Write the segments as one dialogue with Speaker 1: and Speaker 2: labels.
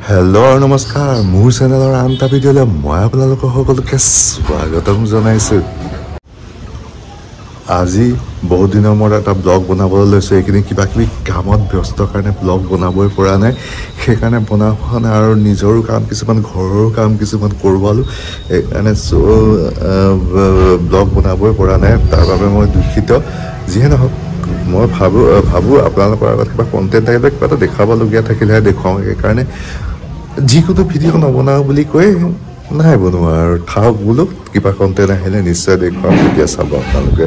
Speaker 1: Hello और नमस्कार मोर चेनेलर आनटा भिडिओले मैं आपनालोक सकलोके स्वागतम जनाइछु। আজি बहुत दिনৰ মোৰ এটা ব্লগ বনাবলৈ লৈছো। এইখিনি কিবা কিবি কামত ব্যস্ত কাৰণে ব্লগ বনাবই পৰা নাই, সেইকাৰণে বনাব নাই আৰু নিজৰো কাম কিছুমান ঘৰৰ কাম কিছুমান কৰবালো, এইকাৰণে ব্লগ বনাবই পৰা নাই। তাৰ বাবে মই দুখিত। যিহে নহওক মই ভাবো আপোনালোকৰ আগত কিবা কণ্টেণ্ট থাকিলে কিবা এটা দেখাবলগীয়া থাকিলেহে দেখুৱাওঁ, সেইকাৰণে যিকোনো ভিডিঅ' নবনাওঁ বুলি কৈ নাই বনোৱা আৰু থাকক বোলো। কিবা কণ্টেণ্ট আহিলে নিশ্চয় দেখুৱাম, তেতিয়া চাব আপোনালোকে।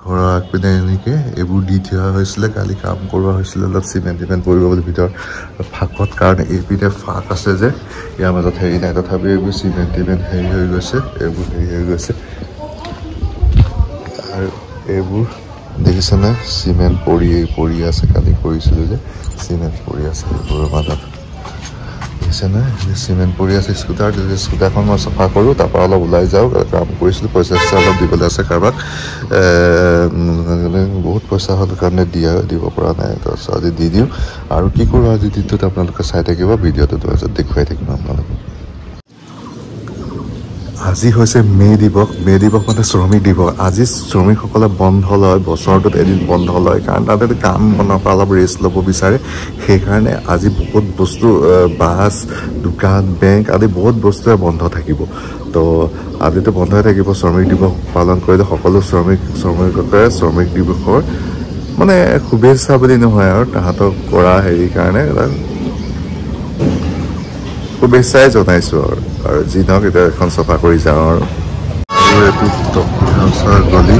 Speaker 1: ঘৰৰ আগপিনে এনেকৈ এইবোৰ দি থোৱা হৈছিলে, কালি কাম কৰোৱা হৈছিলে অলপ চিমেণ্ট পৰিব বুলি ভিতৰত ফাঁকত, কাৰণে এইপিনে ফাঁক আছে যে ইয়াৰ মাজত হেৰি নাই, তথাপি এইবোৰ চিমেণ্ট হেৰি হৈ গৈছে, এইবোৰ হেৰি হৈ গৈছে। আৰু এইবোৰ দেখিছেনে চিমেণ্ট পৰি আছে, কালি কৰিছিলোঁ যে চিমেণ্ট পৰি আছে এইবোৰৰ মাজত দেখিছেনে, চিমেণ্ট পৰি আছে। স্কুটাৰখন মই চাফা কৰোঁ, তাৰপৰা অলপ ওলাই যাওঁ, কাম কৰিছিলোঁ, পইচা অলপ দিবলৈ আছে কাৰোবাক। বহুত পইচা হ'ল কাৰণে দিব পৰা নাই, তাৰপিছত আজি দি দিওঁ। আৰু কি কৰোঁ আজি দিনটোত আপোনালোকে চাই থাকিব, ভিডিঅ'টো তাৰপিছত দেখুৱাই থাকিম আপোনালোকক। আজি হৈছে মে দিৱস মানে শ্ৰমিক দিৱস। আজি শ্ৰমিকসকলে বন্ধ লয়, বছৰটোত এদিন বন্ধ লয়, কাৰণ তাতে কাম বনৰ পৰা অলপ ৰেষ্ট ল'ব বিচাৰে। সেইকাৰণে আজি বহুত বস্তু, বাছ, দোকান, বেংক আদি বহুত বস্তুৱে বন্ধ থাকিব। তো আজিতো বন্ধই থাকিব। শ্ৰমিক দিৱস পালন কৰিলে সকলো শ্ৰমিককে শ্ৰমিক দিৱসৰ মানে শুভেচ্ছা বুলি নহয় আৰু তাহাঁতক কৰা হেৰি কাৰণে শুভেচ্ছাই জনাইছোঁ। আৰু যি নহওক এতিয়া এখন চফা কৰি যাওঁ আৰু এইটো গলি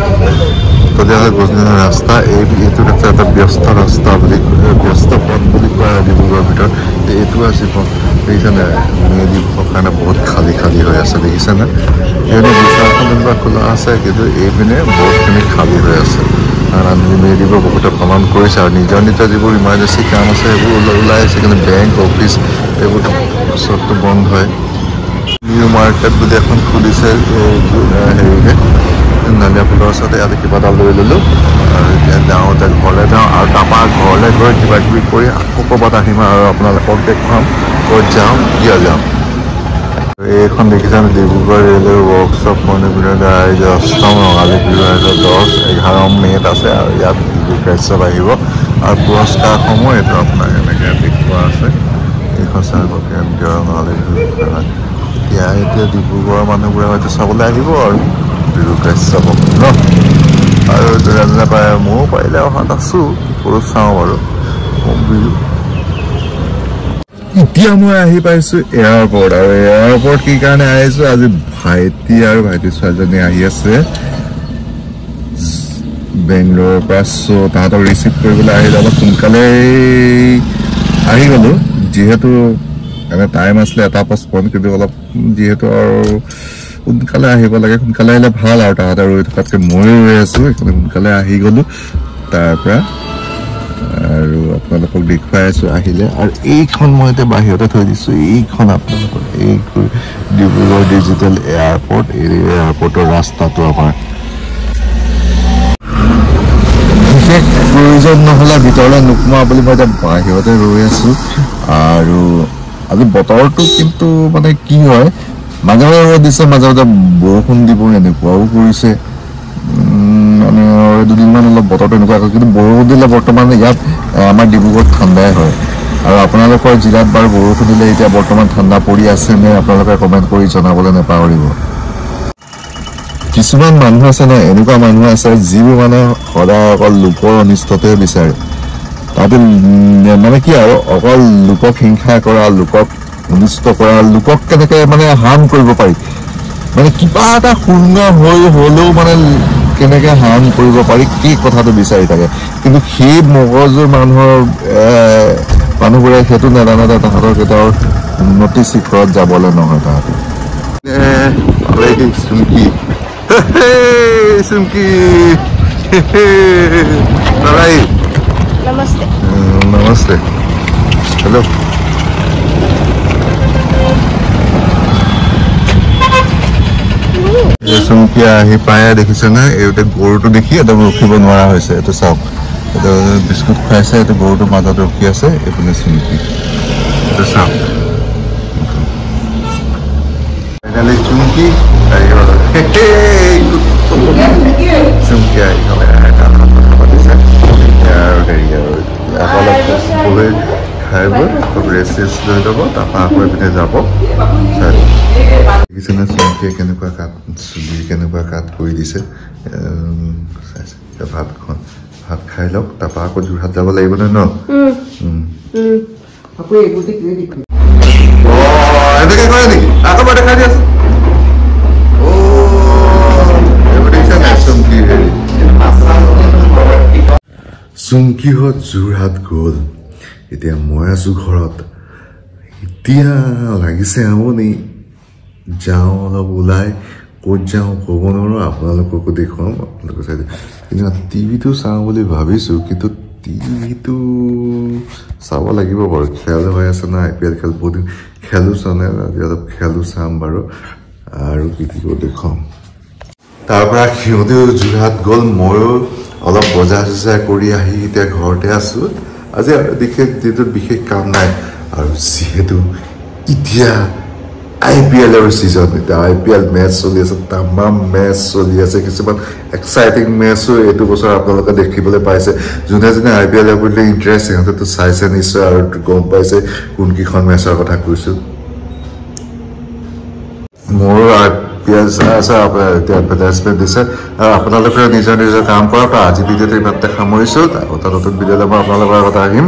Speaker 1: ৰাস্তা, এইটো এটা ব্যস্ত ৰাস্তা বুলি ব্যস্ত পথ বুলি কয় ডিব্ৰুগড়ৰ ভিতৰত। এইটো আজি দেখিছেনে মে দিৱসৰ কাৰণে বহুত খালী হৈ আছে, দেখিছেনে। এইপিনে বিশালখন যেনিবা খোলা আছে, কিন্তু এইপিনে বহুতখিনি খালী হৈ আছে, কাৰণ মে দিৱস বহুতে পালন কৰিছে আৰু নিজৰ যিবোৰ ইমাৰ্জেঞ্চি কাম আছে সেইবোৰ ওলাই আহিছে। কিন্তু বেংক, অফিচ এইবোৰ চবটো বন্ধ হয়। নিউ মাৰ্কেট বুলি এখন খুলিছে হেৰিকে নালিয়া পুলৰ ওচৰতে, ইয়াতে কিবা এটা লৈ ল'লোঁ আৰু এতিয়া যাওঁতে ঘৰলৈ যাওঁ আৰু তাৰপৰা ঘৰলৈ গৈ কিবা কিবি কৰি আকৌ ক'ৰবাত আহিম আৰু আপোনালোকক দেখুৱাম ক'ত যাওঁ, কিয় যাওঁ। এইখন দেখিছে ডিব্ৰুগড় ৰেলৱে ৱৰ্কশ্বপ মণিপুৰৰ ৰাইজৰ ৮ম ৰঙালী বিহু 10-11 মে'ত আছে আৰু ইয়াত বিহু কাৰ্যত আহিব আৰু পুৰস্কাৰসমূহ এইটো আপোনাক এনেকৈ দেখুওৱা আছে। এইখন কেন্দ্ৰীয় ৰঙালী বিহু এতিয়া ডিব্ৰুগড়ৰ মানুহবোৰে হয়তো চাবলৈ আহিব আৰু বিহু কাৰ্যত ন। আৰু যোনে পাৰে ময়ো পাৰিলে অহাত আছোঁ, কৰো চাওঁ বাৰু বিহু। এতিয়া মই আহি পাইছোঁ এয়াৰপৰ্ট, আৰু এয়াৰপৰ্ট কি কাৰণে আহিছোঁ, আজি ভাইটি আৰু ভাইটি ছোৱালীজনী আহি আছে বেংগলোৰৰ পৰা। চ' তাহাঁতক ৰিচিভ কৰিবলৈ আহিলে অলপ সোনকালেই আহি গ'লোঁ, যিহেতু এনে টাইম আছিলে 1:55, কিন্তু অলপ যিহেতু আৰু সোনকালে আহিব লাগে, সোনকালে আহিলে ভাল আৰু তাহাঁতে ৰৈ থকাতকৈ ময়ো ৰৈ আছোঁ, সেইকাৰণে সোনকালে আহি গ'লোঁ তাৰ পৰা। আৰু আপোনালোকক দেখুৱাই আছোঁ আহিলে। আৰু এইখন মই এতিয়া বাহিৰতে থৈ দিছোঁ, এইখন আপোনালোকৰ এই ডিব্ৰুগড় ডিজিটেল এয়াৰপৰ্ট, এই এয়াৰপৰ্টৰ ৰাস্তাটো আমাৰ বিশেষ প্ৰয়োজন নহ'লে ভিতৰলৈ নোসোমোৱা বুলি মই এতিয়া বাহিৰতে ৰৈ আছোঁ। আৰু আজি বতৰটো কিন্তু মানে কি হয়, মাজে মাজে ৰ'দ দিছে, মাজে মাজে বৰষুণ দিব, এনেকুৱাও কৰিছে। মানে দুদিনমান অলপ বতৰটো এনেকুৱা হয়, কিন্তু বৰষুণ দিলে বৰ্তমান ইয়াত আমাৰ ডিব্ৰুগড়ত ঠাণ্ডাই হয়। আৰু আপোনালোকৰ জিলাত বাৰু বৰষুণ দিলে এতিয়া বৰ্তমান ঠাণ্ডা পৰি আছে নে, আপোনালোকে কমেণ্ট কৰি জনাবলৈ নাপাহৰিব। কিছুমান মানুহ আছে ন, এনেকুৱা মানুহ আছে যিবোৰ মানে সদায় অকল লোকৰ অনিষ্টতে বিচাৰে। তাতে মানে কি আৰু অকল লোকক হিংসা কৰা, লোকক অনিষ্ট কৰা, লোকক কেনেকৈ মানে হাৰ্ম কৰিব পাৰি, মানে কিবা এটা শূন্য হ'লেও মানে কেনেকৈ হাৰ্ম কৰিব পাৰি সেই কথাটো বিচাৰি থাকে। কিন্তু সেই মগজুৰ মানুহবোৰে সেইটো নাজানে, তাহাঁতৰ কেতিয়াও উন্নতি শিখৰত যাবলৈ নহয়। তাহাঁতে চুমকি নমস্তে নমস্তে হেল্ল'। চুমকি আহি পায়ে দেখিছেনে, এইটো গৰুটো দেখি একদম ৰখিব নোৱাৰা হৈছে। এইটো চাওক, এইটো বিস্কুট খুৱাইছে, এইটো গৰুটোৰ মাজত ৰখি আছে, এইপিনে চুমকি, এইটো চাওক। ফাইনেলি চুমকি আহি গ'ল চুমকি আহি গ'লে কথা পাতিছে আৰু হেৰি আৰু আকৌ অলপ খাই বৈ ৰেষ্ট লৈ ল'ব তাৰপৰা আকৌ এইপিনে যাব দেখিছেনে চুমকিয়ে কেনেকুৱা কাট চুলি কেনেকুৱা কাট কৰি দিছে ভাতখন ভাত খাই লওক তাৰপৰা আকৌ যোৰহাট যাব লাগিব ন এনেকে কৰে নেকি আকৌ মই দেখাই দি আছো চুমকি হেৰি চুমকিহঁত যোৰহাট গ'ল এতিয়া মই আছো ঘৰত এতিয়া লাগিছে আমনি যাওঁ অলপ ওলাই ক'ত যাওঁ ক'ব নোৱাৰোঁ আপোনালোককো দেখুৱাম আপোনালোকে চাই কিন্তু টিভিটো চাওঁ বুলি ভাবিছোঁ কিন্তু টিভিটো চাব লাগিব বাৰু খেল হৈ আছে না IPL খেল বহুত দিন খেলো চোৱা নাই আজি অলপ খেলো চাম বাৰু আৰু কি কি দেখুৱাম তাৰপৰা সিহঁতেও যোৰহাট গ'ল ময়ো অলপ বজাৰ চজাৰ কৰি আহি এতিয়া ঘৰতে আছোঁ আজি বিশেষ কাম নাই আৰু যিহেতু এতিয়া IPLৰ ছিজন এতিয়া IPL মেচ চলি আছে তামাম মেচ চলি আছে কিছুমান এক্সাইটিং মেচো এইটো বছৰ আপোনালোকে দেখিবলৈ পাইছে যোনে যোনে IPLৰ প্ৰতি ইণ্টাৰেষ্ট সিহঁতেতো চাইছে নিশ্চয় আৰু গম পাইছে কোনকেইখন মেচৰ কথা কৈছোঁ মোৰো IPL চাই আছে এতিয়া এডভাৰটাইজমেণ্ট দিছে আৰু আপোনালোকে নিজৰ নিজৰ কাম কৰক আজি ভিডিঅ'টো ইমানতে সামৰিছোঁ এটা নতুন ভিডিঅ'লৈ মই আপোনালোকৰ আগত আহিম